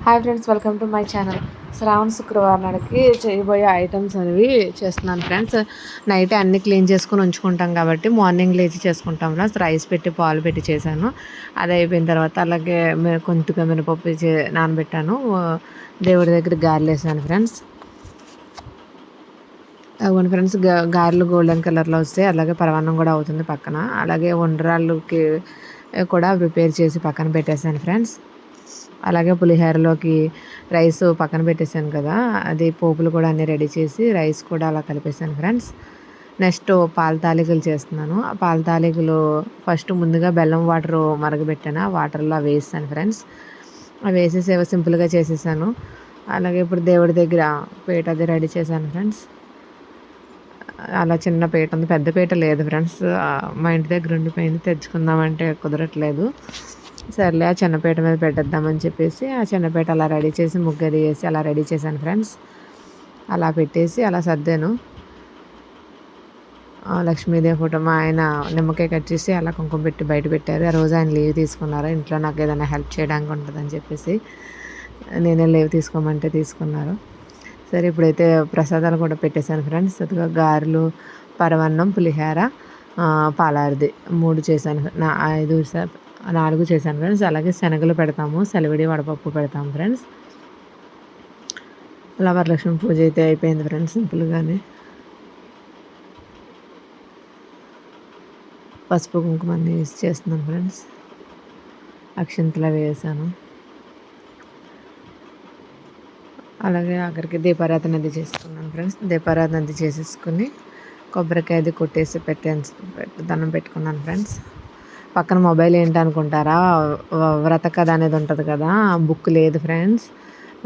Hi friends, welcome to my channel. శ్రావణ శుక్రవారం నాడికి చేయబోయే ఐటమ్స్ అనేవి చేస్తున్నాను ఫ్రెండ్స్. నైట్ అన్నీ క్లీన్ చేసుకుని ఉంచుకుంటాం కాబట్టి మార్నింగ్ లేచి చేసుకుంటాం ఫ్రెండ్స్. రైస్ పెట్టి పాలు పెట్టి చేశాను. అది అయిపోయిన తర్వాత అలాగే కొంచెంగా మినపప్పు నానబెట్టాను. దేవుడి దగ్గర గారెలు వేసాను ఫ్రెండ్స్. అవును ఫ్రెండ్స్, గారెలు గోల్డెన్ కలర్లో వస్తాయి. అలాగే పరమాన్నం కూడా అవుతుంది పక్కన. అలాగే ఉండ్రాళ్ళకి కూడా ప్రిపేర్ చేసి పక్కన పెట్టేశాను ఫ్రెండ్స్. అలాగే పులిహోరలోకి రైస్ పక్కన పెట్టేశాను కదా, అది పోపులు కూడా అన్నీ రెడీ చేసి రైస్ కూడా అలా కలిపేశాను ఫ్రెండ్స్. నెక్స్ట్ పాల తాలికలు చేస్తున్నాను. ఆ పాల తాలికలు ఫస్ట్ ముందుగా బెల్లం వాటర్ మరగబెట్టాను. ఆ వాటర్లో వేసాను ఫ్రెండ్స్. అవి వేసేసి సింపుల్గా చేసేసాను. అలాగే ఇప్పుడు దేవుడి దగ్గర పీట అది రెడీ చేశాను ఫ్రెండ్స్. అలా చిన్న పీట ఉంది, పెద్ద పీట లేదు ఫ్రెండ్స్. మా ఇంటి దగ్గర ఉండిపోయింది, తెచ్చుకుందామంటే కుదరట్లేదు. సర్లే ఆ చిన్నపీట మీద పెట్టేద్దామని చెప్పేసి ఆ చిన్నపీట అలా రెడీ చేసి ముగ్గది వేసి అలా రెడీ చేశాను ఫ్రెండ్స్. అలా పెట్టేసి అలా సర్దాను. లక్ష్మీదేవి ఫోటో మా ఆయన నిమ్మకాయ కట్ చేసి అలా కుంకుమ పెట్టి బయట పెట్టారు. ఆ రోజు ఆయన లీవ్ తీసుకున్నారు. ఇంట్లో నాకు ఏదైనా హెల్ప్ చేయడానికి ఉంటుందని చెప్పేసి నేనే లీవ్ తీసుకోమంటే తీసుకున్నారు. సరే, ఇప్పుడైతే ప్రసాదాలు కూడా పెట్టేశాను ఫ్రెండ్స్. అదిగా గారెలు, పరమాన్నం, పులిహోర, పాలారిది 3 చేశాను. 4 చేశాను ఫ్రెండ్స్. అలాగే శనగలు పెడతాము, సెలవిడి వడపప్పు పెడతాము ఫ్రెండ్స్. అలా వరలక్ష్మి పూజ అయితే అయిపోయింది ఫ్రెండ్స్, సింపుల్గానే. పసుపు కుంకుమ అన్నీ యూస్ చేస్తున్నాను ఫ్రెండ్స్. అక్షింతలు వేసాను. అలాగే ఆఖరికి దీపారాధన అది చేసుకున్నాను ఫ్రెండ్స్. దీపారాధన అది చేసేసుకుని కొబ్బరికాయ అది కొట్టేసి దండం పెట్టుకున్నాను ఫ్రెండ్స్. పక్కన మొబైల్ ఏంటి అనుకుంటారా, వ్రత కథ అనేది ఉంటుంది కదా, బుక్ లేదు ఫ్రెండ్స్.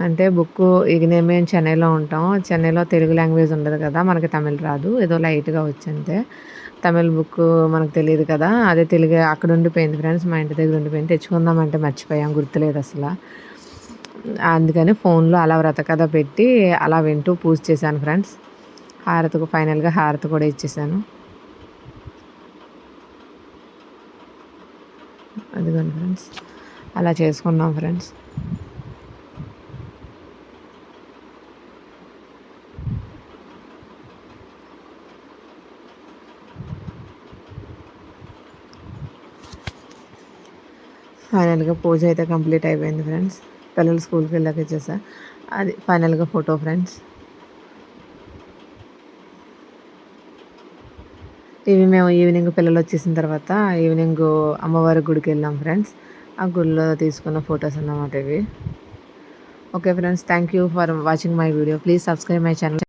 అంటే బుక్ ఇక మేము చెన్నైలో ఉంటాం. చెన్నైలో తెలుగు లాంగ్వేజ్ ఉండదు కదా, మనకి తమిళ్ రాదు, ఏదో లైట్గా వచ్చింతే. తమిళ్ బుక్ మనకు తెలియదు కదా, అదే తెలుగు అక్కడ ఉండిపోయింది ఫ్రెండ్స్. మా ఇంటి దగ్గర ఉండిపోయింది. తెచ్చుకుందామంటే మర్చిపోయాం, గుర్తులేదు అసలు. అందుకని ఫోన్లో అలా వ్రత కథ పెట్టి అలా వింటూ పూజ చేశాను ఫ్రెండ్స్. ఫైనల్గా హారతి కూడా ఇచ్చేసాను. అదిగోండి ఫ్రెండ్స్, అలా చేసుకున్నాం ఫ్రెండ్స్. ఫైనల్గా పూజ అయితే కంప్లీట్ అయిపోయింది ఫ్రెండ్స్. పిల్లలు స్కూల్కి వెళ్ళాక ఇచ్చేసా. అది ఫైనల్గా ఫోటో ఫ్రెండ్స్. ఇవి మేము ఈవినింగ్ పిల్లలు వచ్చేసిన తర్వాత ఈవినింగ్ అమ్మవారి గుడికి వెళ్ళాం ఫ్రెండ్స్. ఆ గుడిలో తీసుకున్న ఫొటోస్ అన్నమాట ఇవి. Okay friends, thank you for watching my video. Please subscribe my channel.